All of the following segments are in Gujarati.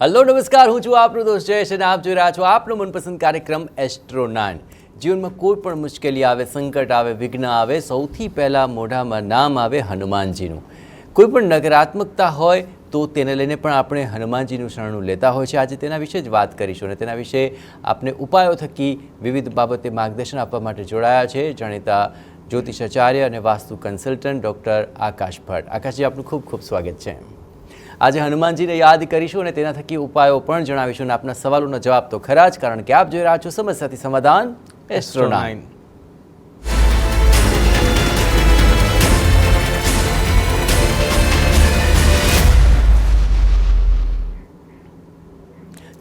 હલો નમસ્કાર, હું છું આપનો દોસ્ત જયેશ અને આપ જોઈ રહ્યા છો આપનો મનપસંદ કાર્યક્રમ એસ્ટ્રોનાન। જીવનમાં કોઈ પણ મુશ્કેલી આવે, સંકટ આવે, વિઘ્ન આવે, સૌથી પહેલાં મોઢામાં નામ આવે હનુમાનજીનું। કોઈ પણ નકારાત્મકતા હોય તો તેને લઈને પણ આપણે હનુમાનજીનું શરણું લેતા હોય છે। આજે તેના વિશે જ વાત કરીશું અને તેના વિશે આપને ઉપાયો થકી વિવિધ બાબતે માર્ગદર્શન આપવા માટે જોડાયા છે જાણીતા જ્યોતિષાચાર્ય અને વાસ્તુ કન્સલ્ટન્ટ ડૉક્ટર આકાશ ભટ્ટ। આકાશજી, આપનું ખૂબ ખૂબ સ્વાગત છે। આજે હનુમાનજીને યાદ કરીશું અને તેના થકી ઉપાયો પણ જણાવીશું અને આપના સવાલોના જવાબ તો ખરા જ, કારણ કે આપ જોઈ રહ્યા છો સમસ્યાથી સમાધાન એસ્ટ્રોનાઇન।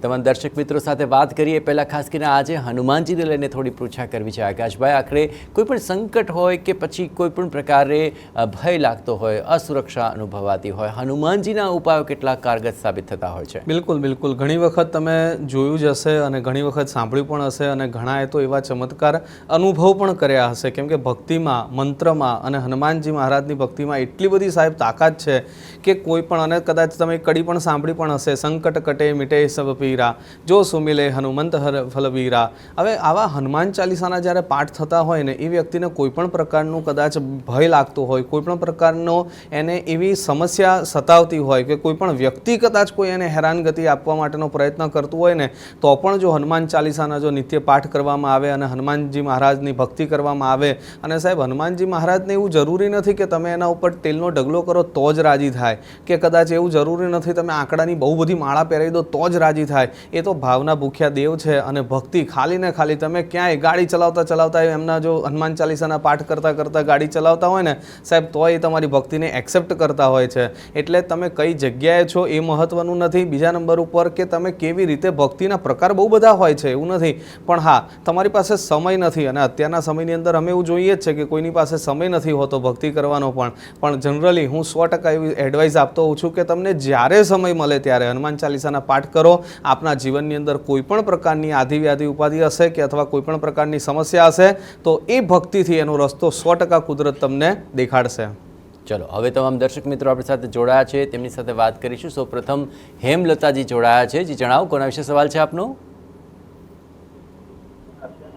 તમામ દર્શક મિત્રો સાથે વાત કરીએ પહેલાં ખાસ કરીને આજે હનુમાનજીને લઈને થોડી પૃચ્છા કરવી છે આકાશભાઈ। આખરે કોઈ પણ સંકટ હોય કે પછી કોઈ પણ પ્રકારે ભય લાગતો હોય, અસુરક્ષા અનુભવાતી હોય, હનુમાનજીના ઉપાયો કેટલા કારગર સાબિત થતા હોય છે? બિલકુલ બિલકુલ, ઘણી વખત તમે જોયું જ હશે અને ઘણી વખત સાંભળ્યું પણ હશે અને ઘણાએ તો એવા ચમત્કાર અનુભવ પણ કર્યા હશે, કેમ કે ભક્તિમાં, મંત્રમાં અને હનુમાનજી મહારાજની ભક્તિમાં એટલી બધી સાહેબ તાકાત છે કે કોઈ પણ, અને કદાચ તમે કડી પણ સાંભળી પણ હશે, સંકટ કટે મિટે સબ પીરા, જો સુમિલે હનુમંત ફલવીરા। હવે આવા હનુમાન ચાલીસાના જ્યારે પાઠ થતા હોય ને, એ વ્યક્તિને કોઈ પણ પ્રકારનું કદાચ ભય લાગતો હોય, કોઈ પણ પ્રકારનો એને એવી સમસ્યા સતાવતી હોય કે કોઈ પણ વ્યક્તિ કદાચ કોઈ એને હેરાનગતિ આપવા માટેનો પ્રયત્ન કરતું હોય ને, તો પણ જો હનુમાન ચાલીસાના જો નિત્ય પાઠ કરવામાં આવે અને હનુમાનજી મહારાજની ભક્તિ કરવામાં આવે, અને સાહેબ હનુમાનજી મહારાજને એવું જરૂરી નથી કે તમે એના ઉપર તેલનો ઢગલો કરો તો જ રાજી થાય, કે કદાચ એવું જરૂરી નથી તમે આંકડાની બહુ બધી માળા પહેરાવી દો તો જ રાજી થાય। એ તો ભાવના ભૂખ્યા દેવ છે અને ભક્તિ ખાલી ને ખાલી તમે ક્યાંય ગાડી ચલાવતા ચલાવતા એમના જો હનુમાન ચાલીસાના પાઠ કરતાં કરતાં ગાડી ચલાવતા હોય ને સાહેબ, તો એ તમારી ભક્તિને એક્સેપ્ટ કરતા હોય છે। એટલે તમે કઈ જગ્યાએ છો એ મહત્વનું નથી, બીજા નંબર ઉપર કે તમે કેવી રીતે, ભક્તિના પ્રકાર બહુ બધા હોય છે એવું નથી, પણ હા તમારી પાસે સમય નથી, અને અત્યારના સમયની અંદર અમે એવું જોઈએ જ છે કે કોઈની પાસે સમય નથી હોતો ભક્તિ કરવાનો પણ જનરલી હું 100% એવી એડવાઇસ આપતો હોઉં છું કે તમને જ્યારે સમય મળે ત્યારે હનુમાન ચાલીસાના પાઠ કરો। આપના જીવનની અંદર કોઈ પણ પ્રકારની આધિ વ્યાધિ ઉપાધિ હશે કે અથવા કોઈ પણ પ્રકારની સમસ્યા હશે તો એ ભક્તિથી એનો રસ્તો 100% કુદરત તમને દેખાડશે। ચલો, હવે તમામ દર્શક મિત્રો આપણી સાથે જોડાયા છે, તેમની સાથે વાત કરીશું। સૌપ્રથમ હેમલતાજી જોડાયા છે। જી જણાવો, કોના વિશે સવાલ છે આપનો?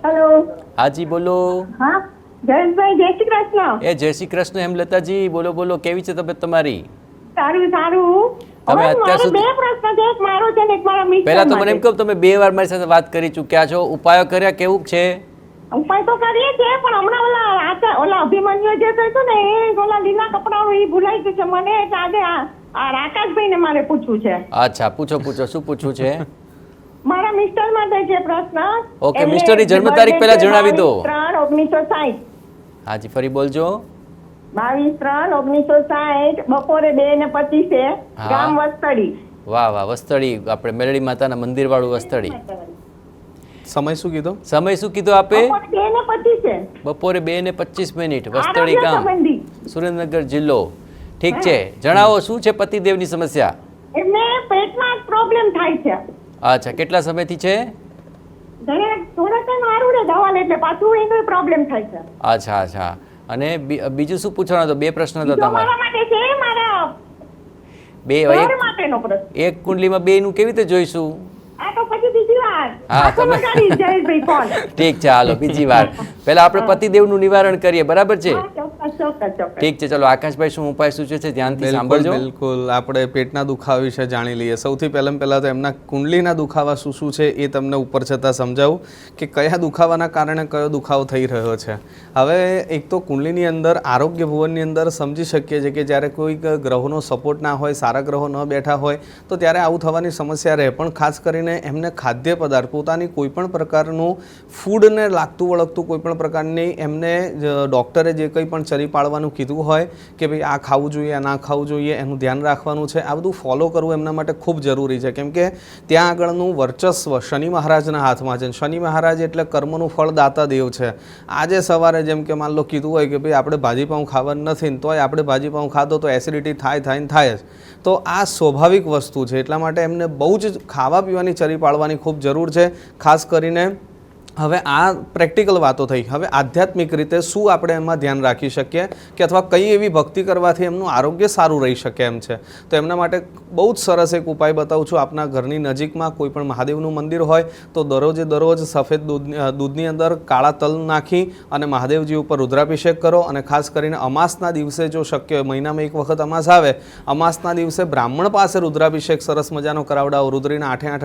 હેલો, હાજી બોલો। હા જયેશભાઈ, જય શ્રી કૃષ્ણ। એ જય શ્રી કૃષ્ણ હેમલતાજી, બોલો બોલો, કેવી છે તબિયત તમારી? સારું સારું। તમે અત્યાર સુધી બે પ્રશ્ન છે, એક મારો છે ને એક મારા મિત્ર પહેલા તો મને એમ કહો, તમે 2 વાર મારી સાથે વાત કરી ચૂક્યા છો, ઉપાયો કર્યા, કેવું છે? ઉપાય તો કરીએ છે પણ હમણાં ઓલા અભિમન્યુ જે થયું ને એ ઓલા લીલા કપડાનું એ ભૂલાઈ ગયું છે મને, એટલે આજે આ આકાશભાઈને મારે પૂછવું છે। અચ્છા, પૂછો પૂછો, શું પૂછવું છે? મારા મિસ્ટર માટે છે પ્રશ્ન। ઓકે, મિસ્ટરની જન્મ તારીખ પહેલા જણાવી દો। 22/3/1960। હાજી, ફરી બોલજો। 22/3/1960 બપોરે 2:25 ગામ વસ્તડી। વાહ વાહ, વસ્તડી, આપણે મેલડી માતાના મંદિર વાળું વસ્તડી। સમય શું કીધો? સમય શું કીધો આપે? બપોરે 2:25 વસ્તડી ગામ, સુરેન્દ્રનગર જિલ્લો। ઠીક છે, જણાવો શું છે પતિદેવની સમસ્યા? એમને પેટમાં પ્રોબ્લેમ થાય છે। અચ્છા, કેટલા સમયથી છે? થોડા ટાઈમ સારું રે દવા એટલે પાછું એનો પ્રોબ્લેમ થાય છે। અચ્છા અચ્છા, અને બીજું શું પૂછવાનું હતું? 2 પ્રશ્ન હતા તમારા? મારા માટે છે, મારા બે માટેનો પ્રશ્ન। એક કુંડલીમાં 2 નું કેવી રીતે જોઈશું? આ તો પછી બીજી વાર હા, તમે જયેશભાઈ ફોન। ઠીક છે, હાલો બીજી વાર, પહેલા આપણે પતિદેવનું નિવારણ કરીએ, બરાબર છે? ઠીક છે, ચલો આકાશભાઈ શું ઉપાય સૂચવે છે ધ્યાનથી સાંભળજો। બિલકુલ, આપણે પેટના દુખાવા વિશે જાણી લઈએ। સૌથી પહેલાં તો એમના કુંડલીના દુખાવા શું શું છે એ તમને ઉપર છતાં સમજાવું કે કયા દુખાવાના કારણે કયો દુખાવો થઈ રહ્યો છે। હવે એક તો કુંડલીની અંદર આરોગ્ય ભુવનની અંદર સમજી શકીએ છીએ કે જ્યારે કોઈક ગ્રહોનો સપોર્ટ ના હોય, સારા ગ્રહો ન બેઠા હોય તો ત્યારે આવું થવાની સમસ્યા રહે, પણ ખાસ કરીને એમને ખાદ્ય પદાર્થ, પોતાની કોઈ પણ પ્રકારનું ફૂડને લાગતું વળગતું કોઈ પણ પ્રકારની એમને ડૉક્ટરે જે કંઈ પણ ચરી પાડવાનું કીધું હોય કે ભાઈ આ ખાવું જોઈએ, આ ના ખાવું જોઈએ, એનું ધ્યાન રાખવાનું છે, આ બધું ફોલો કરવું એમના માટે ખૂબ જરૂરી છે, કેમ કે ત્યાં આગળનું વર્ચસ્વ શનિ મહારાજના હાથમાં છે। શનિ મહારાજ એટલે કર્મનું ફળદાતા દેવ છે। આજે સવારે જેમ કે માન લો કીધું હોય કે ભાઈ આપણે ભાજીપાઉં ખાવાનું નથી ને તોય આપણે ભાજીપાઉં ખાધો તો એસિડિટી થાય જ, તો આ સ્વાભાવિક વસ્તુ છે। એટલા માટે એમને બહુ જ ખાવા પીવાની ચરી પાડવાની ખૂબ જરૂર છે। ખાસ કરીને હવે આ પ્રેક્ટિકલ વાતો થઈ. હવે આધ્યાત્મિક રીતે શું આપણે એમાં ધ્યાન રાખી શકીએ કે અથવા કઈ એવી ભક્તિ કરવાથી એમનું આરોગ્ય સારું રહી શકે એમ છે? તો એમના માટે બહુ જ સરસ એક ઉપાય બતાવું છું. આપના ઘરની નજીકમાં કોઈ પણ મહાદેવનું મંદિર હોય તો દરરોજ સફેદ દૂધની અંદર કાળા તલ નાખી અને મહાદેવજી ઉપર રુદ્રાભિષેક કરો. અને ખાસ કરીને અમાસના દિવસે જો શક્ય હોય, મહિનામાં એક વખત અમાસ આવે, અમાસના દિવસે બ્રાહ્મણ પાસે રુદ્રાભિષેક સરસ મજાનો કરાવડાવો. રુદ્રના 8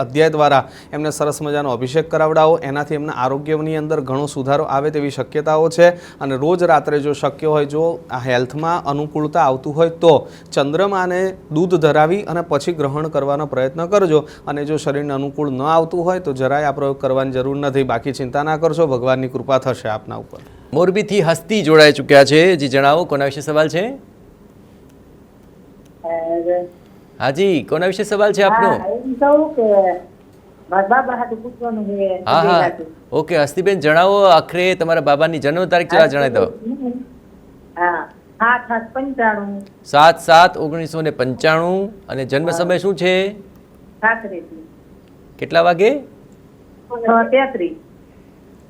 અધ્યાય દ્વારા એમને સરસ મજાનો અભિષેક કરાવડાવો. એનાથી એમના આરોગ્યની અંદર ઘણો સુધારો આવે તેવી શક્યતાઓ છે. અને રોજ રાત્રે જો શક્ય હોય, જો આ હેલ્થમાં અનુકૂળતા આવતું હોય તો ચંદ્રમાને દૂધ ધરાવી અને પછી ગ્રહણ કરવાનો પ્રયત્ન કરજો. અને જો શરીરને અનુકૂળ ન આવતું હોય તો જરાય આ પ્રયોગ કરવાની જરૂર નથી. બાકી ચિંતા ના કરશો, ભગવાનની કૃપા થશે આપના ઉપર. મોરબીથી હસ્તી જોડાઈ ચૂક્યા છે. જી જણાવો, કોના વિશે સવાલ છે? હાજી, કોના વિશે સવાલ છે આપનો? હા હા, ઓકે હસ્તીબેન, જણાવો. આખરે તમારા બાબાની જન્મ તારીખ જરા જણાવી દો. 7/7/1995. અને જન્મ સમય શું છે? કેટલા વાગે?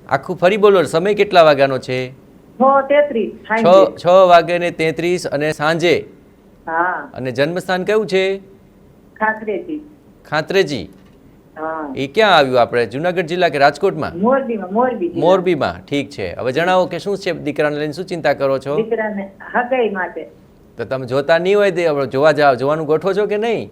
આખું ફરી બોલો, સમય કેટલા વાગ્યાનો છે? 6:33 અને સાંજે. અને જન્મસ્થાન કયું છે? ખાત્રેજી. એ ક્યાં આવ્યું? આપણે જુનાગઢ જિલ્લા કે રાજકોટમાં? મોરબીમાં. ઠીક છે. હવે જણાવો કે શું છે, દીકરાને લઈને શું ચિંતા કરો છો? તો તમે જોતા નહીં હોય, જોવાનું ગોઠવો છો કે નહીં?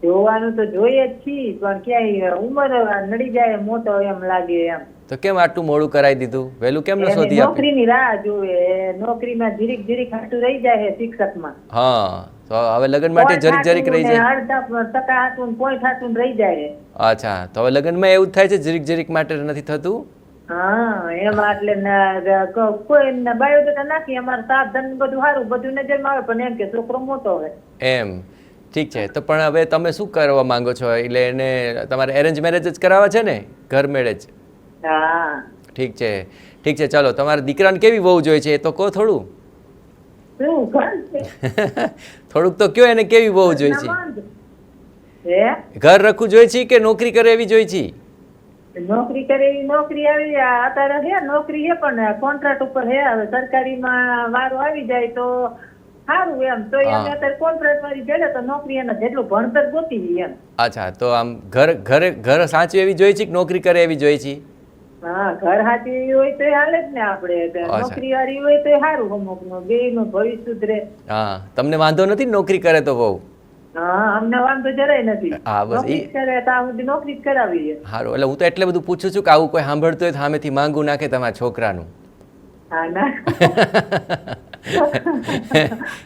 જોવાનું તો જોઈએ જ છીએ, પણ ક્યાંય ઉંમર નડી જાય મોટો એમ લાગે એમ. તો કેમ આટલું મોડું કરાવી દીધું? વહેલું કેમ ન શોધી આપ્યું? નોકરીની રાહ જોવે, નોકરીમાં જીરીક હાટું રહી જાય શિક્ષકમાં. હા, તો હવે લગ્ન માટે જરીક રહી જાય. 0.5% હાટું પોઈન્ટ હાટું રહી જાય. અચ્છા, તો હવે લગ્નમાં એવું જ થાય છે, જરીક માટે નથી થતું? હા, એમાં એટલે કોઈ બાયોડેટા નાખી, અમારે સાધન બધું સારું, બધું નજરમાં આવે, પણ એમ કે છોકરો મોટો હોય એમ. ઠીક છે. તો પણ હવે તમે શું કરવા માંગો છો? એટલે એને તમારે એરેન્જ મેરેજ જ કરાવવા છે ને? ઘર મેરેજ? હા. ઠીક છે, ઠીક છે. ચાલો, તમારા દીકરાને કેવી વહુ જોઈએ છે એ તો કહો થોડું. થોડુંક તો કયો, એને કેવી વહુ જોઈએ છે? ઘર રખવું જોઈએ છે કે નોકરી કરે એવી જોઈએ છે? નોકરી કરે એવી નોકરી આવી. અત્યારે હે નોકરી હે, પણ કોન્ટ્રાક્ટ ઉપર હે. હવે સરકારીમાં વારો આવી જાય તો સારું એમ. તો એને અત્યારે કોન્ટ્રાક્ટ વાળી જડે તો નોકરી એને જેટલું ભણતર ગોતી એમ. અચ્છા, તો આમ ઘર સાચવી એવી જોઈએ છે કે નોકરી કરે એવી જોઈએ છે? હા, ઘર સાચવી હોય તો હાલે જ ને. આપણે નોકરી વાળી હોય તો સારું, અમુકનું બેયનું ભવિષ્ય સુધરે. હા, તમને વાંધો નથી નોકરી કરે તો બહુ? હા, અમને વાંધો જરાય નથી. હા, બસ નોકરી કરે તો સુધી નોકરી જ કરાવીએ. સારું, એટલે હું તો એટલે બધું પૂછું છું કે આવું કોઈ સાંભળતું હોય તો સામેથી માંગુ નાખે તમારા છોકરાનું. હા ના.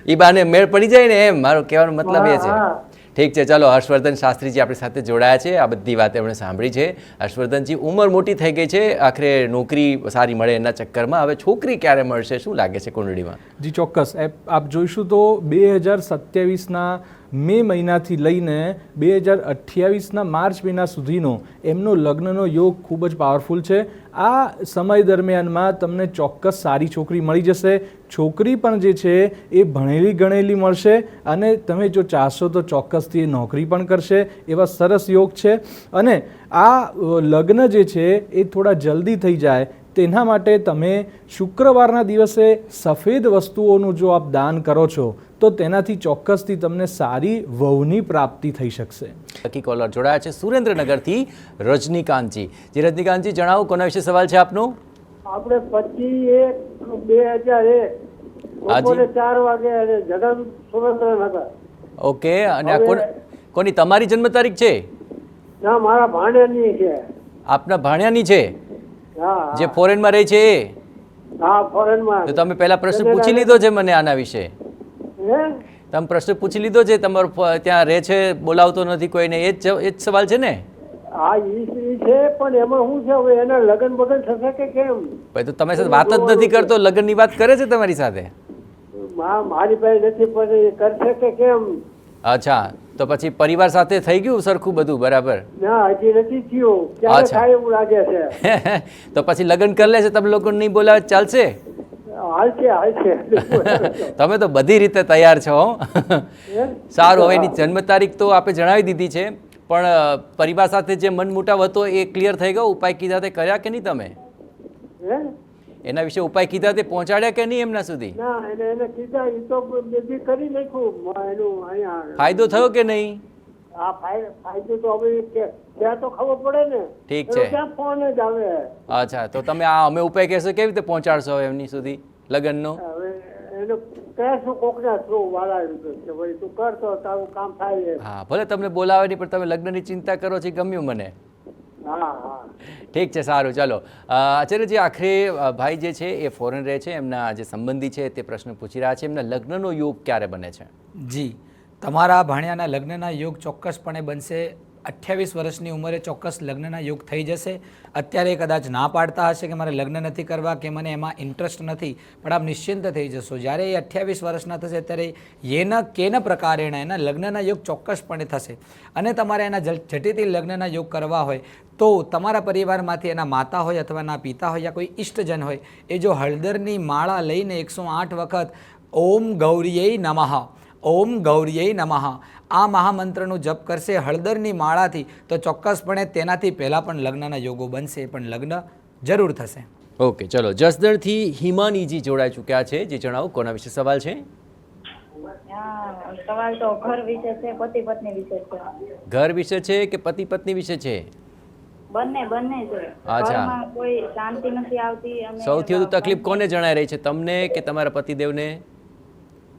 ઈ બાને મેળ પડી જાય ને, એમ મારો કહેવાનો મતલબ એ છે. ઠીક છે. ચાલો, હર્ષવર્ધન શાસ્ત્રીજી આપણી સાથે જોડાયા છે. આ બધી વાત એમણે સાંભળી છે. હર્ષવર્ધનજી, ઉંમર મોટી થઈ ગઈ છે, આખરે નોકરી સારી મળે એના ચક્કરમાં હવે છોકરી ક્યારે મળશે, શું લાગે છે કુંડળીમાં? જી ચોક્કસ. આપ જોઈશું તો 2027ના મે મહિનાથી લઈને 2028ના માર્ચ મહિના સુધીનો એમનો લગ્નનો યોગ ખૂબ જ પાવરફુલ છે. આ સમય દરમિયાનમાં તમને ચોક્કસ સારી છોકરી મળી જશે. છોકરી પણ જે છે એ ભણેલી ગણેલી મળશે, અને તમે જો ચાહશો તો ચોક્કસથી એ નોકરી પણ કરશે. એવા સરસ યોગ છે. અને આ લગ્ન જે છે એ થોડા જલ્દી થઈ જાય તેના માટે તમે શુક્રવારના દિવસે સફેદ વસ્તુઓનું જો આપ દાન કરો છો તો તેનાથી ચોક્કસથી તમને સારી વહુની પ્રાપ્તિ થઈ શકશે. લકી કોલર જોડાયા છે સુરેન્દ્રનગરથી રજનીકાંતજી. જે રજનીકાંતજી, જણાવો કોના વિશે સવાલ છે આપનો? આપણે 25/1/2001 બપોરે 4 વાગે જગન સુરેન્દ્રનગર. ઓકે. અને આ કોની તમારી જન્મ તારીખ છે? ના, મારા ભાણિયાની છે. આપના ભાણિયાની છે? હા. જે ફોરેનમાં રહે છે એ? હા, ફોરેનમાં. તો તમે પહેલા પ્રશ્ન પૂછી લીધો છે મને આના વિશે? તમે પ્રશ્ન પૂછી લીધો છે? તમારો ત્યાં રહે છે, બોલાવતો નથી કોઈને, એ જ સવાલ છે ને? હા, ઈ છે, પણ એમાં શું છે, હવે એના લગન બગન થશે કે કેમ? ભાઈ, તો તમારી સાથે વાત જ નથી કરતો, લગ્નની વાત કરે છે તમારી સાથે? મારી પાસે નથી, પણ કરશે કે કેમ? અચ્છા, તો પછી પરિવાર સાથે થઈ ગયું સરખું બધું બરાબર? ના, હજી નથી થયું. ક્યારે થાય એવું લાગે છે. તો પછી લગ્ન કરી લે છે, તમે લોકો નહીં બોલાવે ચાલશે? હાલશે તમે તો બધી રીતે તૈયાર છો હો. એમ? સારું, હવે એની જન્મ તારીખ તો આપણે જણાવી દીધી છે, પણ પરિવાર સાથે જે મન મુટાવ હતો એ ક્લિયર થઈ ગયો? ઉપાય કીધા તે કર્યા કે નહીં તમે? હે? એના વિશે ઉપાય કીધા તે પહોંચાડ્યા કે નહીં એમના સુધી? ના એને કીધા એ તો બધી કરી નાખ્યું એનું અહીંયા ફાયદો થયો કે નહીં? આ ફાયદો તો હવે ત્યાં તો ખબર પડે ને. ઠીક એનો છે. ક્યાં ફોન જ આવે. અચ્છા, તો તમે આ અમે ઉપાય કહેશો કેવી રીતે પહોંચાડશો એમની સુધી લગ્નનો? હવે એને કહેશું કોકના થ્રુ વાળા કે ભાઈ તું કર તો તારું કામ થાય. હા, ભલે તમને બોલાવે નહીં, પણ તમે લગ્નની ચિંતા કરો છો એ ગમ્યું મને. હા હા ઠીક છે, સારું, ચાલો. આચાર્યજી, આખરે ભાઈ જે છે એ ફોરેન રહે છે, એમના જે સંબંધી છે તે પ્રશ્ન પૂછી રહ્યા છે, એમના લગ્નનો યોગ ક્યારે બને છે? જી, તમારા ભાણિયાના લગ્નના યોગ ચોક્કસપણે બનશે. 28 વર્ષની ઉંમરે ચોક્કસ લગ્નના યોગ થઈ જશે. અત્યારે કદાચ ના પાડતા હશે કે મારે લગ્ન નથી કરવા કે મને એમાં ઇન્ટરેસ્ટ નથી, પણ આપ નિશ્ચિંત થઈ જશો. જ્યારે એ 28 વર્ષના થશે ત્યારે યેન કેન પ્રકારેણ એના લગ્નના યોગ ચોક્કસપણે થશે. અને તમારે એના ઝટીથી લગ્નના યોગ કરવા હોય તો તમારા પરિવારમાંથી એના માતા હોય અથવા એના પિતા હોય યા કોઈ ઇષ્ટજન હોય, એ જો હળદરની માળા લઈને 108 વખત ઓમ ગૌરીયૈ નમઃ, ઓમ ગૌરીયૈ નમઃ આ મહામંત્રનું જપ કરશે હળદરની માળાથી, તો ચોક્કસપણે તેનાથી પહેલાં પણ લગ્નના યોગો બનશે, પણ લગ્ન જરૂર થશે. ઓકે, ચલો. જસદણથી હિમાનીજી જોડાઈ ચૂક્યા છે, જે જણાવો કોના વિશે સવાલ છે? સવાલ તો ઘર વિશે છે, પતિ પત્ની વિશે છે. ઘર વિશે છે કે પતિ પત્ની વિશે છે? બંને છે. અચ્છા. ઘરમાં કોઈ શાંતિ નથી આવતી. અને સૌથી વધુ તકલીફ કોને જણાઈ રહી છે, તમને કે તમારા પતિદેવને?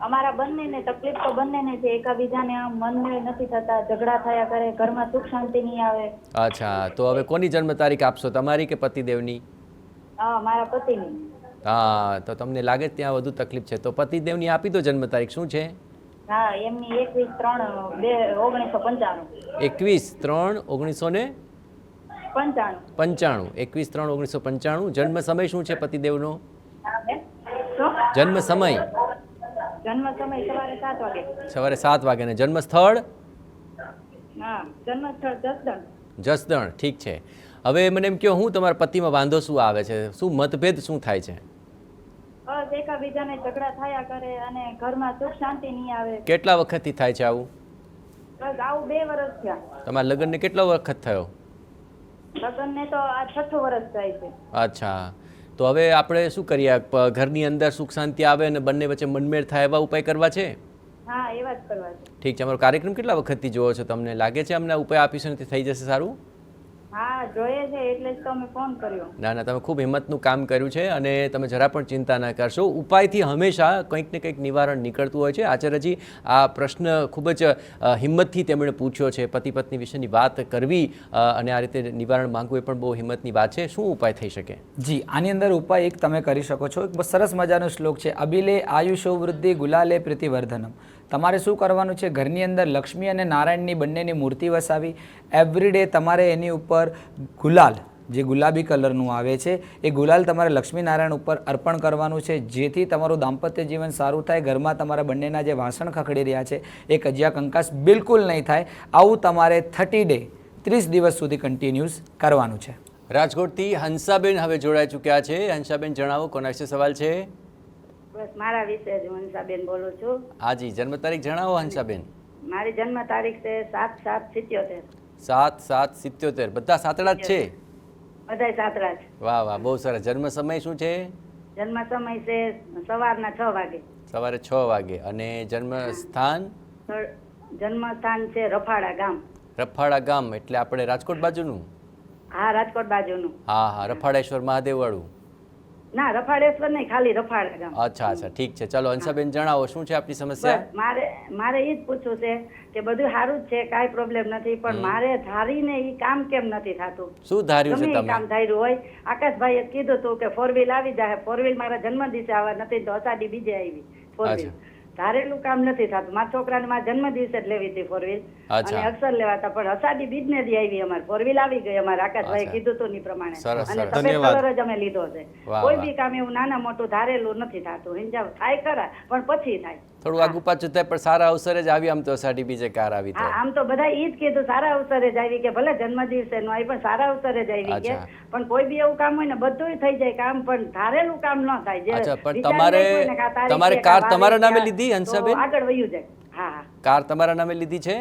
અમારા બંનેને તકલીફ તો બંનેને છે. એકાબીજાને આમ મનમેળ નથી થતા, ઝઘડા થયા કરે, ઘરમાં સુખ શાંતિ નહીં આવે. અચ્છા, તો હવે કોની જન્મ તારીખ આપશો, તમારી કે પતિદેવની? મારા પતિની. હા, તો તમને લાગે ત્યાં વધુ તકલીફ છે, તો પતિદેવની આપી દો જન્મ તારીખ. શું છે? હા, એમની 21/3/1995. 21/3/1995. 21/3/1995. જન્મ સમય શું છે પતિદેવનો? શું? જન્મ સમય? જન્મ સમય સવારે 7 વાગે. સવારે 7 વાગે. અને જન્મ સ્થળ? હા, જન્મ સ્થળ જસદણ. જસદણ. ઠીક છે. હવે મને એમ કહો, હું તમારા પતિમાં વાંધો શું આવે છે, શું મતભેદ શું થાય છે? બસ એકાબીજાને ઝઘડા થયા કરે અને ઘરમાં સુખ શાંતિ નહીં આવે. કેટલા વખતથી થાય છે આવું? બસ આવું 2 વર્ષ થયા. તમારા લગ્નને કેટલો વખત થયો? લગ્નને તો આ 6થું વર્ષ થાય છે. અચ્છા, તો હવે આપણે શું કરીએ? ઘરની અંદર સુખ શાંતિ આવે અને બંને વચ્ચે મનમેળ થાય એવા ઉપાય કરવા છે? હા, એવા જ કરવા છે. ઠીક છે. અમારો કાર્યક્રમ કેટલા વખતથી જોવો છો? તમને લાગે છે અમને ઉપાય આપીશું ને થઈ જશે સારું? હા, જોઈએ છે એટલે જ તો અમે ફોન કર્યો. ના ના, તમે ખૂબ હિંમતનું કામ કર્યું છે અને તમે જરા પણ ચિંતા ન કરશો. ઉપાયથી હંમેશા કંઈક ને કંઈક નિવારણ નીકળતું હોય છે. આચાર્યજી, આ પ્રશ્ન ખૂબ જ હિંમતથી તેમણે પૂછ્યો છે. પતિ પત્ની વિશેની વાત કરવી અને આ રીતે નિવારણ માંગવું એ પણ બહુ હિંમતની વાત છે. શું ઉપાય થઈ શકે? જી, આની અંદર ઉપાય એક તમે કરી શકો છો. એક બહુ સરસ મજાનો શ્લોક છે, અબિલે આયુષો વૃદ્ધિ ગુલાલે પ્રીતિવર્ધનમ. તમારે શું કરવાનું છે? ઘરની અંદર લક્ષ્મી અને નારાયણની બંનેની મૂર્તિ વસાવી એવરીડે તમારે એની ઉપર ગુલાલ, જે ગુલાબી કલરનું આવે છે, એ ગુલાલ તમારે લક્ષ્મીનારાયણ ઉપર અર્પણ કરવાનું છે, જેથી તમારું દાંપત્ય જીવન સારું થાય. ઘરમાં તમારા બંનેના જે વાસણ ખખડી રહ્યા છે એ કજિયા કંકાસ બિલકુલ નહીં થાય. આવું તમારે 30 ડે 30 દિવસ સુધી કન્ટિન્યુઅસ કરવાનું છે. રાજકોટથી હંસાબેન હવે જોડાઈ ચૂક્યા છે. હંસાબેન, જણાવો કોના વિશે સવાલ છે? બસ મારા વિશે જ હંસાબેન બોલું છું. હાજી, જન્મ તારીખ જણાવો હંસાબેન. મારી જન્મ તારીખ છે 7/7/77. 7/7/77. બધા સાતડા જ છે? બધાય સાતરા છે. વાહ વાહ, બહુ સરસ. જન્મ સમય શું છે? જન્મ સમય છે સવારના 6 વાગે. સવારે 6 વાગે. અને જન્મ સ્થાન? જન્મ સ્થાન છે રફાડા ગામ. રફાડા ગામ એટલે આપણે રાજકોટ બાજુનું? હા, રાજકોટ બાજુનું. હા હા, રફાડેશ્વર મહાદેવ વાળું? ના, રફાડેશ્વર નહીં, ખાલી રફાડા ગામ. અચ્છા અચ્છા, ઠીક છે. ચલો હંસાબેન, જણાવો શું છે આપની સમસ્યા? બસ મારે એ જ પૂછવું છે કે બધું સારું જ છે, કાંઈ પ્રોબ્લેમ નથી, પણ મારે ધારીને એ કામ કેમ નથી થતું? શું ધાર્યું છે ગમે એ તમે? કામ ધાર્યું હોય. આકાશભાઈએ કીધું હતું કે 4 વ્હીલ આવી જાય. 4 વ્હીલ મારા જન્મ દિવસે આવવા નથી તો અષાઢી બીજે આવી 4 વ્હીલ. ધારેલું કામ નથી થતું. મારા છોકરાને મારા જન્મ દિવસે જ લેવી હતી 4 વ્હીલ, અચ્છા. અને અક્ષર લેવાતા, પણ અષાઢી બીજને દી આવી અમારે ફોરવીલ આવી ગઈ અમારે આકાશભાઈ અચ્છા. કીધું હતું ની પ્રમાણે, સરસ, અને સરસ. સફેદ ધન્યવાદ. કલર જ અમે લીધો છે. વાહ, કોઈ વાહ. બી કામ એવું નાના મોટું ધારેલું નથી થતું, હિંજાવ થાય ખરા પણ પછી થાય. થોડું આગુ પાછું થાય પણ સારા અવસરે જ આવી, આમ તો અષાઢી બીજે કાર આવી તો. હા, આમ તો બધા ઈ જ કીધું સારા અવસરે જ આવી, કે ભલે જન્મદિવસે નો આવી પણ સારા અવસરે જ આવી, કે અચ્છા. પણ કોઈ બી એવું કામ હોય ને બધું થઈ જાય કામ, પણ ધારેલું કામ ન થાય. જે અચ્છા, પણ વિચારી તમારે- રાખ્યું હોય ને કે આ તારીખે તમારે કે આ કાર વારે તમારા નામે કે આ, લીધી, તો હંસાબેન? આગળ વયું જાય. હા હા, કાર તમારા નામે લીધી છે?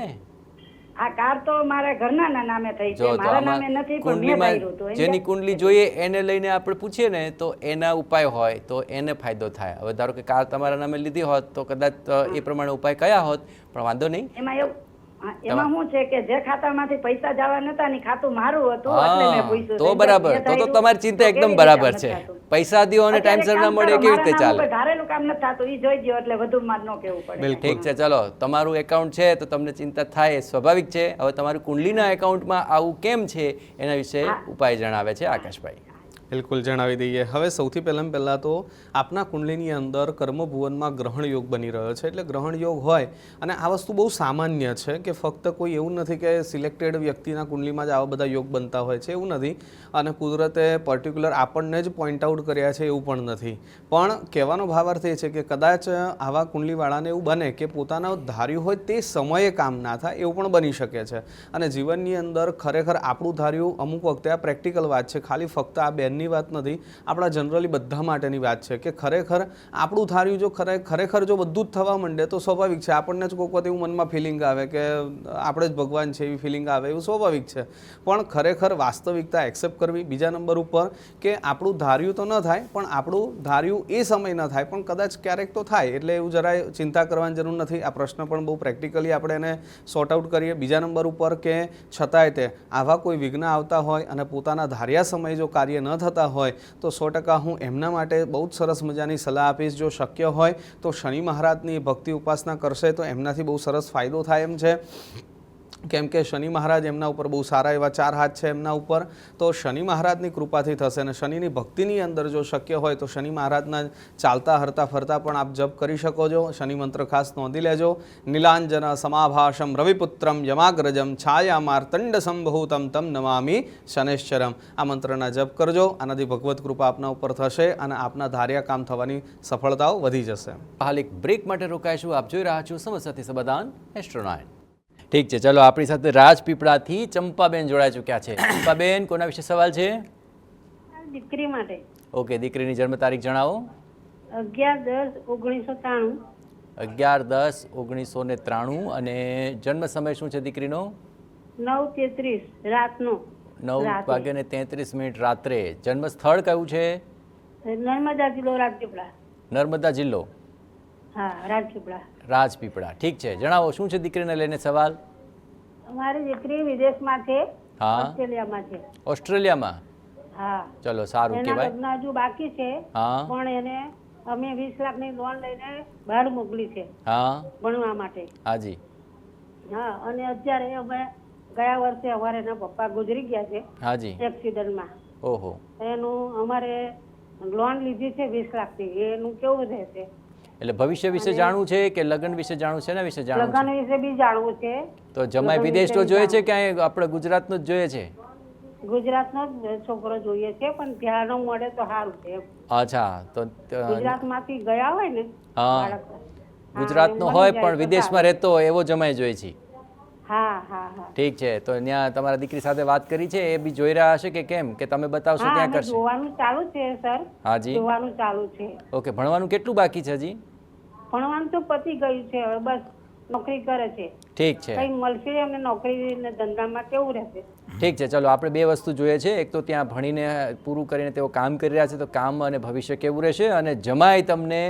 આ કાર તો મારા ઘરના નામે થઈ છે, જો તો મારા આમાં નામે નથી, પણ મેં કુંડલીમાં ધાર્યું હતું. જેની કુંડલી જોઈએ એને લઈને આપણે પૂછીએ ને તો એના ઉપાય હોય તો એને ફાયદો થાય. હવે ધારો કે કાર તમારા નામે લીધી હોત તો કદાચ એ પ્રમાણે ઉપાય કયા હોત, પણ વાંધો નહીં. એમાં એવું હા, એમાં શું છે કે જે ખાતામાંથી પૈસા જવા નતા ને ખાતું મારું હતું, એટલે મેં હા, પૂછ્યું. તો બરાબર. મેં તો ધાર્યું તમારી ચિંતા તો એકદમ કેવી રીતે બરાબર કામ છે. નથી થતું? પૈસા દ્યો અને અત્યારે ટાઈમસર ના કામ મળે કરો, કેવી રીતે મારા નામે ચાલે? કોઈ ધારેલું કામ નથી થતું, ઈ જોઈ દ્યો, એટલે વધુમાં ન કહેવું પડે. બિલકુલ. ઠીક છે, ચલો તમારું એકાઉન્ટ છે તો તમને ચિંતા થાય એ સ્વાભાવિક છે. હવે તમારું કુંડલીના એકાઉન્ટમાં આવું કેમ છે એના વિશે ઉપાય જણાવે છે આકાશભાઈ. બિલકુલ જણાવી દઈએ. હવે સૌથી પહેલાં તો આપના કુંડલીની અંદર કર્મભુવનમાં ગ્રહણ યોગ બની રહ્યો છે. એટલે ગ્રહણ યોગ હોય, અને આ વસ્તુ બહુ સામાન્ય છે કે ફક્ત કોઈ એવું નથી કે સિલેક્ટેડ વ્યક્તિના કુંડલીમાં જ આવા બધા યોગ બનતા હોય છે, એવું નથી. અને કુદરતે પર્ટિક્યુલર આપણને જ પોઈન્ટ આઉટ કર્યા છે એવું પણ નથી. પણ કહેવાનો ભાવાર્થ એ છે કે કદાચ આવા કુંડલીવાળાને એવું બને કે પોતાના ધાર્યું હોય તે સમયે કામ ના થાય, એવું પણ બની શકે છે. અને જીવનની અંદર ખરેખર આપણું ધાર્યું અમુક વખતે આ પ્રેક્ટિકલ વાત છે, ખાલી ફક્ત આ બેનની વાત નથી, આપણા જનરલી બધા માટેની વાત છે કે ખરેખર આપણું ધાર્યું જો ખરેખર જો બધું જ થવા માંડે તો સ્વાભાવિક છે આપણને જ કોઈક વખત એવું મનમાં ફિલિંગ આવે કે આપણે જ ભગવાન છે એવી ફિલિંગ આવે, એવું સ્વાભાવિક છે. પણ ખરેખર વાસ્તવિકતા એક્સેપ્ટ કરવી. બીજા નંબર ઉપર કે આપણું ધાર્યું તો ન થાય, પણ આપણું ધાર્યું એ સમય ન થાય, પણ કદાચ ક્યારેક તો થાય, એટલે એવું જરાય ચિંતા કરવાની જરૂર નથી. આ પ્રશ્ન પણ બહુ પ્રેક્ટિકલી આપણે એને સોર્ટ આઉટ કરીએ. બીજા નંબર ઉપર કે છતાંય તે આવા કોઈ વિઘ્ન આવતા હોય અને પોતાના ધાર્યા સમયે જો કાર્ય ન થતા હોય તો 100% હું એમના માટે બહુ જ સરસ મજાની સલાહ આપીશ. જો શક્ય હોય તો શનિ મહારાજની ભક્તિ ઉપાસના કરશે તો એમનાથી બહુ સરસ ફાયદો થાય એમ છે. કેમ કે શનિ મહારાજ એમના ઉપર બહુ સારા એવા 4 હાથ છે એમના ઉપર, તો શનિ મહારાજની કૃપાથી થશે. અને શનિની ભક્તિની અંદર જો શક્ય હોય તો શનિ મહારાજના ચાલતા હરતા ફરતા પણ આપ જપ કરી શકો છો. શનિ મંત્ર ખાસ નોંધી લેજો. નીલાંજન સમાભાષમ રવિપુત્રમ યમાગ્રજમ છાયામાર્તંડ સંભૂતમ તમ નમામિ શનૈશ્ચરમ. આ મંત્રના જપ કરજો. આનાથી ભગવત કૃપા આપના ઉપર થશે અને આપના ધાર્યા કામ થવાની સફળતાઓ વધી જશે. હાલ એક બ્રેક માટે રોકાઈશું. આપ જોઈ રહ્યા છો સમસ્યાથી સમાધાન એસ્ટ્રોનાઇટ. ઠીક છે, ચલો આપણી સાથે રાજપીપળાથી ચંપાબેન જોડાઈ ચૂક્યા છે. ચંપાબેન, કોના વિશે સવાલ છે? દીકરી માટે. ઓકે, દીકરીની જન્મ તારીખ જણાવો. 11/10/1993. 11/10/1993. અને જન્મ સમય શું છે દીકરીનો? 9:33 રાતનો. 9:33 રાત્રે. જન્મ સ્થળ કયું છે? નર્મદા જિલ્લો રાજપીપળા. નર્મદા જિલ્લો હા, રાજપીપળા. રાજપીપળા. ઠીક છે, જણાવો શું છે દીકરીને લઈને સવાલ? અમારી દીકરી વિદેશમાં છે, હા, ઓસ્ટ્રેલિયામાં છે. ઓસ્ટ્રેલિયામાં. હા, ચલો, સારું એના કહેવાય. લગ્ન હજુ બાકી છે, હા પણ એને અમે 20 લાખની લોન લઈને બહાર મોકલી છે હા ભણવા માટે. હાજી. હા, અને અત્યારે અમે ગયા વર્ષે અમારે એના પપ્પા ગુજરી ગયા છે હાજી. એક્સિડન્ટમાં. ઓહો. એનું અમારે લોન લીધી છે 20 લાખની. એનું કેવું રહેશે? એટલે ભવિષ્ય વિશે જાણવું છે કે લગ્ન વિશે જાણવું છે? એના વિશે જાણવું લગ્ન વિશે બી જાણવું છે. તો જમાઈ વિદેશનો જોઈએ છે કે અહીં આપણે ગુજરાતનો જ જોઈએ છે? ગુજરાતનો જ છોકરો જોઈએ છે, પણ ત્યાં ન મળે તો સારું છે. અચ્છા, તો ગુજરાતમાંથી ગયા હોય ને હા, બાળક. ગુજરાતનો હોય પણ વિદેશમાં રહેતો હોય એવો જમાઈ જોઈએ છે. હા હા હા. ઠીક છે, તો ત્યાં તમારા દીકરી સાથે વાત કરી છે? એ બી જોઈ રહ્યા હશે કે કેમ, કે તમે બતાવશો હા, ત્યાં અમે કરશે? જોવાનું ચાલુ છે સર. હાજી. જોવાનું ચાલુ છે. ઓકે, ભણવાનું કેટલું બાકી છે હજી? ભણવાનું તો પતી ગયું છે, હવે બસ નોકરી કરે છે. ઠીક છે, કઈ મળશે અમને નોકરી ને ધંધામાં કેવું રહેશે? ઠીક છે. ચલો, આપણે બે વસ્તુ જોઈએ છે. એક તો ત્યાં ભણીને પૂરું કરીને તેઓ કામ કરી રહ્યા છે, તો કામ અને ભવિષ્ય કેવું રહેશે, અને જમાઈ તમને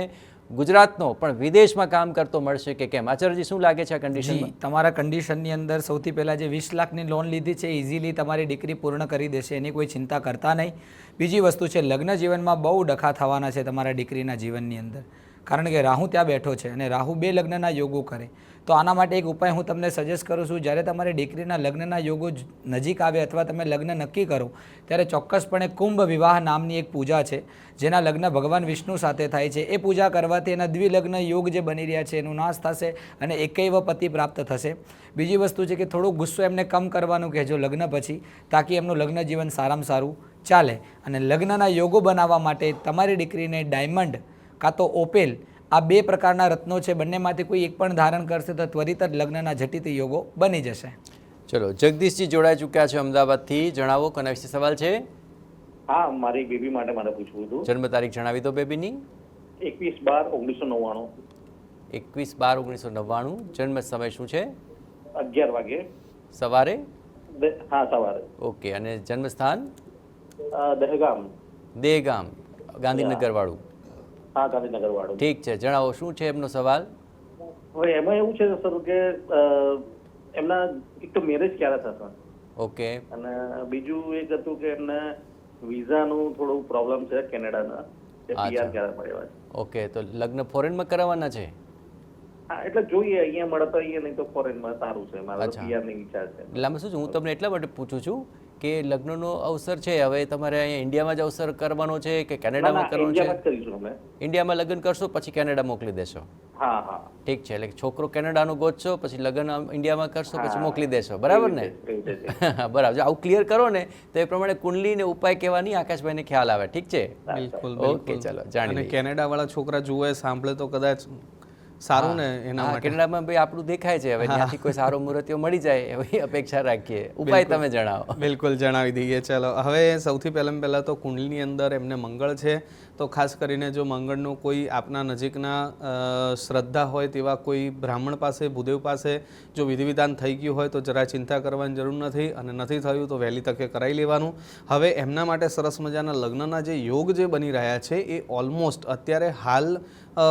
ગુજરાતનો પણ વિદેશમાં કામ કરતો મળશે કે કેમ? આચાર્યજી, શું લાગે છે આ કન્ડિશનમાં? તમારા કન્ડિશનની અંદર સૌથી પહેલાં જે 20 લાખની લોન લીધી છે ઇઝીલી તમારી દીકરી પૂર્ણ કરી દેશે, એની કોઈ ચિંતા કરતા નહીં. બીજી વસ્તુ છે, લગ્ન જીવનમાં બહુ ડખા થવાના છે તમારા દીકરીના જીવનની અંદર, કારણ કે રાહુ ત્યાં બેઠો છે અને રાહુ 2 લગ્નના યોગો કરે. તો આના માટે એક ઉપાય હું તમને સજેસ્ટ કરું છું. જ્યારે તમારી દીકરીના લગ્નના યોગો નજીક આવે અથવા તમે લગ્ન નક્કી કરો ત્યારે ચોક્કસપણે કુંભ વિવાહ નામની એક પૂજા છે, જેના લગ્ન ભગવાન વિષ્ણુ સાથે થાય છે. એ પૂજા કરવાથી એના દ્વિલગ્ન યોગ જે બની રહ્યા છે એનું નાશ થશે અને એકૈવ પતિ પ્રાપ્ત થશે. બીજી વસ્તુ છે કે થોડો ગુસ્સો એમને કમ કરવાનું કહેજો લગ્ન પછી, તાકી એમનું લગ્ન જીવન સારામાં સારું ચાલે. અને લગ્નના યોગો બનાવવા માટે તમારી દીકરીને ડાયમંડ કાં તો ઓપેલ આ 2 પ્રકારના રત્નો છે, બંનેમાંથી કોઈ એક પણ ધારણ કરશે તો ત્વરિત જ લગ્નના ઝટિત યોગો બની જશે. ચલો જગદીશજી જોડાઈ ચૂક્યા છે અમદાવાદથી. જણાવો કોના વિશે સવાલ છે? હા, મારી બેબી માટે મારે પૂછવું હતું. જન્મ તારીખ જણાવી દો બેબીની. 21/12/1999. 21/12/1999. જન્મ સમય શું છે? 11 વાગે સવારે? હા, સવારે. ઓકે. અને જન્મ સ્થાન? દહેગામ. દેગામ, ગાંધીનગર વાળું? હા, ગાંધીનગર વાળું. ઠીક છે, જણાવો શું છે એમનો સવાલ? હવે એમાં એવું છે સર કે એમના એક તો મેરેજ ક્યારે થશે, ઓકે, અને બીજું એક હતું કે એમને વિઝાનું થોડું પ્રોબ્લેમ છે કેનેડાના, PR ક્યારે મળ્યા છે. ઓકે, તો લગ્ન ફોરેનમાં કરાવવાના છે? હા, એટલે જોઈએ અહીંયા મળે તો અહીંયા, નહીં તો ફોરેનમાં સારું છે. મારા PR ની વિચાર છે. એટલે આમાં શું છે, હું તમને એટલા માટે પૂછું છું કે લગ્નનો અવસર છે, હવે તમારે અહીંયા ઇન્ડિયામાં જ અવસર કરવાનો છે કે કેનેડામાં કરવાનો છે? ઇન્ડિયામાં જ કરીશું અમે. ઇન્ડિયામાં લગ્ન કરશો પછી કેનેડા મોકલી દેશો? હા હા, ઠીક છે, એટલે છોકરો કેનેડાનો ગોતશો પછી લગ્ન ઇન્ડિયામાં કરશો પછી મોકલી દેશો, બરાબર ને? બરાબર. આવું ક્લિયર કરો ને તો એ પ્રમાણે કુંડલી ને ઉપાય કહેવાની આકાશભાઈને ખ્યાલ આવે. ઠીક છે, બિલકુલ. ઓકે, ચાલો જાણી. અને કેનેડા વાળા છોકરા જુએ સાંભળે તો કદાચ સારું ને એના માટે. કેનેડામાં ભાઈ આપણું દેખાય છે, હવે ત્યાંથી કોઈ સારો મુહૂર્તિયો મળી જાય એવી અપેક્ષા રાખીએ. ઉપાય તમે જણાવો. બિલકુલ જણાવી દઈએ. ચાલો, હવે સૌથી પહેલાં તો કુંડલીની અંદર એમને મંગળ છે, તો ખાસ કરીને જો મંગળનું કોઈ આપના નજીકના શ્રદ્ધા હોય તેવા કોઈ બ્રાહ્મણ પાસે, ભૂદેવ પાસે જો વિધિ વિધાન થઈ ગયું હોય તો જરા ચિંતા કરવાની જરૂર નથી, અને નથી થયું તો વહેલી તકે કરાવી લેવાનું. હવે એમના માટે સરસ મજાના લગ્નના જે યોગ જે બની રહ્યા છે એ ઓલમોસ્ટ અત્યારે હાલ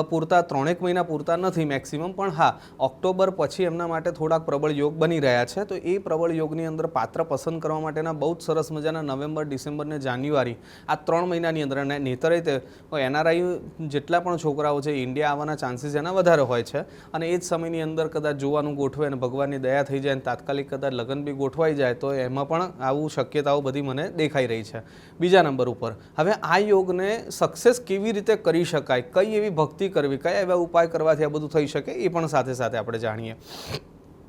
પૂરતા 3-1 મહિના પૂરતા નથી મેક્સિમમ, પણ હા ઓક્ટોબર પછી એમના માટે થોડાક પ્રબળ યોગ બની રહ્યા છે. તો એ પ્રબળ યોગની અંદર પાત્ર પસંદ કરવા માટેના બહુ જ સરસ મજાના નવેમ્બર, ડિસેમ્બર ને જાન્યુઆરી આ 3 મહિનાની અંદર, અને નહીંતરે NRI જેટલા પણ છોકરાઓ છે ઇન્ડિયા આવવાના ચાન્સીસ એના વધારે હોય છે, અને એ જ સમયની અંદર કદાચ જોવાનું ગોઠવે અને ભગવાનની દયા થઈ જાય અને તાત્કાલિક કદાચ લગ્ન બી ગોઠવાઈ જાય તો એમાં પણ આવું શક્યતાઓ બધી મને દેખાઈ રહી છે. બીજા નંબર ઉપર હવે આ યોગને સક્સેસ કેવી રીતે કરી શકાય, કઈ એવી ભક્તિ કરવી, કયા એવા ઉપાય કરવાથી આ બધું થઈ શકે એ પણ સાથે સાથે આપણે જાણીએ.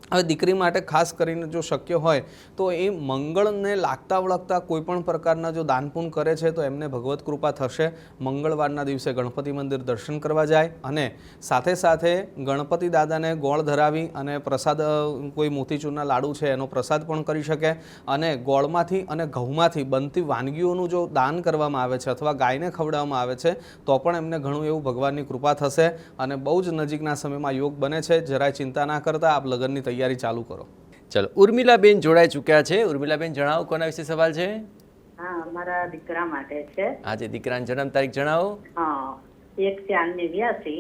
હવે દીકરી માટે ખાસ કરીને જો શક્ય હોય તો એ મંગળને લાગતા વળગતા કોઈ પણ પ્રકારના જો દાનપુણ કરે છે તો એમને ભગવત કૃપા થશે. મંગળવારના દિવસે ગણપતિ મંદિર દર્શન કરવા જાય અને સાથે સાથે ગણપતિ દાદાને ગોળ ધરાવી અને પ્રસાદ, કોઈ મોતીચૂરના લાડુ છે એનો પ્રસાદ પણ કરી શકે, અને ગોળમાંથી અને ઘઉંમાંથી બનતી વાનગીઓનું જો દાન કરવામાં આવે છે અથવા ગાયને ખવડાવવામાં આવે છે તો પણ એમને ઘણું એવું ભગવાનની કૃપા થશે અને બહુ જ નજીકના સમયમાં યોગ બને છે. જરાય ચિંતા ના કરતા આપ લગ્નની તૈયારી ચાલુ કરો. ચલો, ઉર્મિલાબેન જોડાઈ ચૂક્યા છે. ઉર્મિલાબેન જણાવો કોના વિશે સવાલ છે? હા, મારા દીકરા માટે છે. આજે દીકરાની જન્મ તારીખ જણાવો. હા, 1/4/89.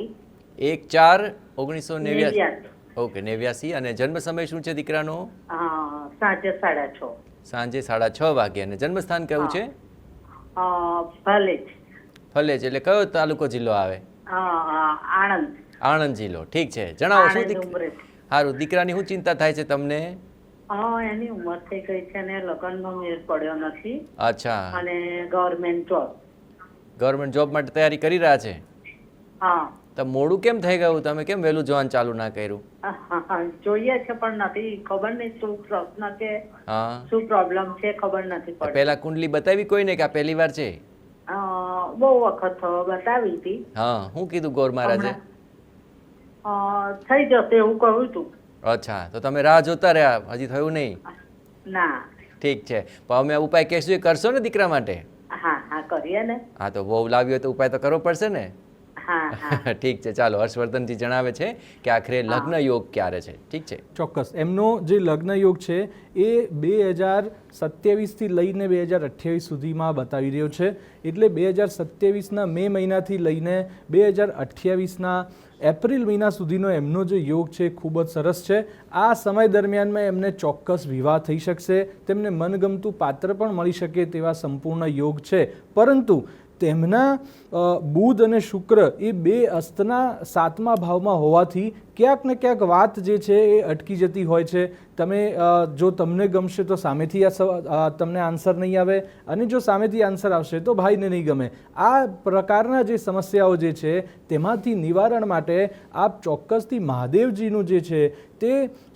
1/4/1989. ઓકે, 89. અને જન્મ સમય શું છે દીકરાનો? સાંજે 6:30. સાંજે 6:30 વાગે. અને જન્મ સ્થાન કયું છે? ભલેજ. ફલેજ એટલે કયો તાલુકો જિલ્લો આવે? આણંદ. આણંદ જિલ્લો. ઠીક છે, જણાવો શું સારું દીકરાની શું ચિંતા થાય છે તમને? એની ઉંમર થઈ ગઈ છે ને લગ્નનો મેળ પડ્યો નથી. અચ્છા. અને ગવર્મેન્ટ જોબ. ગવર્મેન્ટ જોબ માટે તૈયારી કરી રહ્યા છે? હા. તો મોડું કેમ થઈ ગયું? તમે કેમ વહેલું જવાનું ચાલુ ના કર્યું? જોઈએ છે પણ નથી ખબર, નહીં શું પ્રશ્ન કે શું પ્રોબ્લેમ છે ખબર નથી પડતી. પહેલા કુંડલી બતાવી કોઈને કે આ પહેલી વાર છે? બહુ વખત બતાવી હતી. હા, શું કીધું ગોર મહારાજે? થઈ જશે એવું કહ્યું હતું. અચ્છા, તો તમે રાહ જોતા રહ્યા, હજી થયું નહીં? ના. ઠીક છે, પણ અમે ઉપાય કહેશું એ કરશો ને દીકરા માટે? હા હા, કરીએ ને. હા, તો બહુ લાવ્યો તો ઉપાય તો કરવો પડશે ને. હા હા, ઠીક છે, ચાલો. હર્ષવર્ધનજી જણાવે છે કે આખરે લગ્ન યોગ ક્યારે છે. ઠીક છે, ચોક્કસ. એમનો જે લગ્ન યોગ છે એ 2027થી લઈને 2028 સુધીમાં બતાવી રહ્યો છે. એટલે 2027ના મે મહિનાથી લઈને 2028ના એપ્રિલ મહિના સુધીનો એમનો જે યોગ છે ખૂબ જ સરસ છે. આ સમય દરમિયાનમાં એમને ચોક્કસ વિવાહ થઈ શકશે, તેમને મનગમતું પાત્ર પણ મળી શકે તેવા સંપૂર્ણ યોગ છે. પરંતુ તેમના બુધ અને શુક્ર એ બે અસ્તના 7મા ભાવમાં હોવાથી ક્યાંક ને ક્યાંક વાત જે છે એ અટકી જતી હોય છે. તમે જો તમને ગમશે તો સામેથી તમને આન્સર નહીં આવે, અને જો સામેથી આન્સર આવશે તો ભાઈને નહીં ગમે. આ પ્રકારના જે સમસ્યાઓ જે છે તેમાંથી નિવારણ માટે આપ ચોક્કસથી મહાદેવજીનું જે છે તે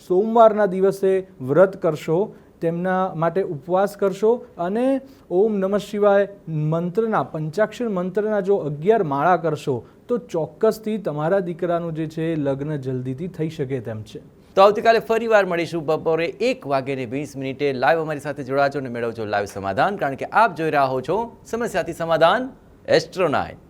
સોમવારના દિવસે વ્રત કરશો, તેમના માટે ઉપવાસ કરશો, અને ઓમ નમઃ શિવાય મંત્રના, પંચાક્ષર મંત્રના જો 11 માળા કરશો તો ચોક્કસથી તમારા દીકરાનું જે છે લગ્ન જલ્દીથી થઈ શકે તેમ છે. તો આવતીકાલે ફરીવાર મળીશું બપોરે 1:20 લાઈવ અમારી સાથે જોડાજો અને મેળવજો લાઈવ સમાધાન, કારણ કે આપ જોઈ રહ્યા છો સમસ્યાથી સમાધાન એસ્ટ્રો9.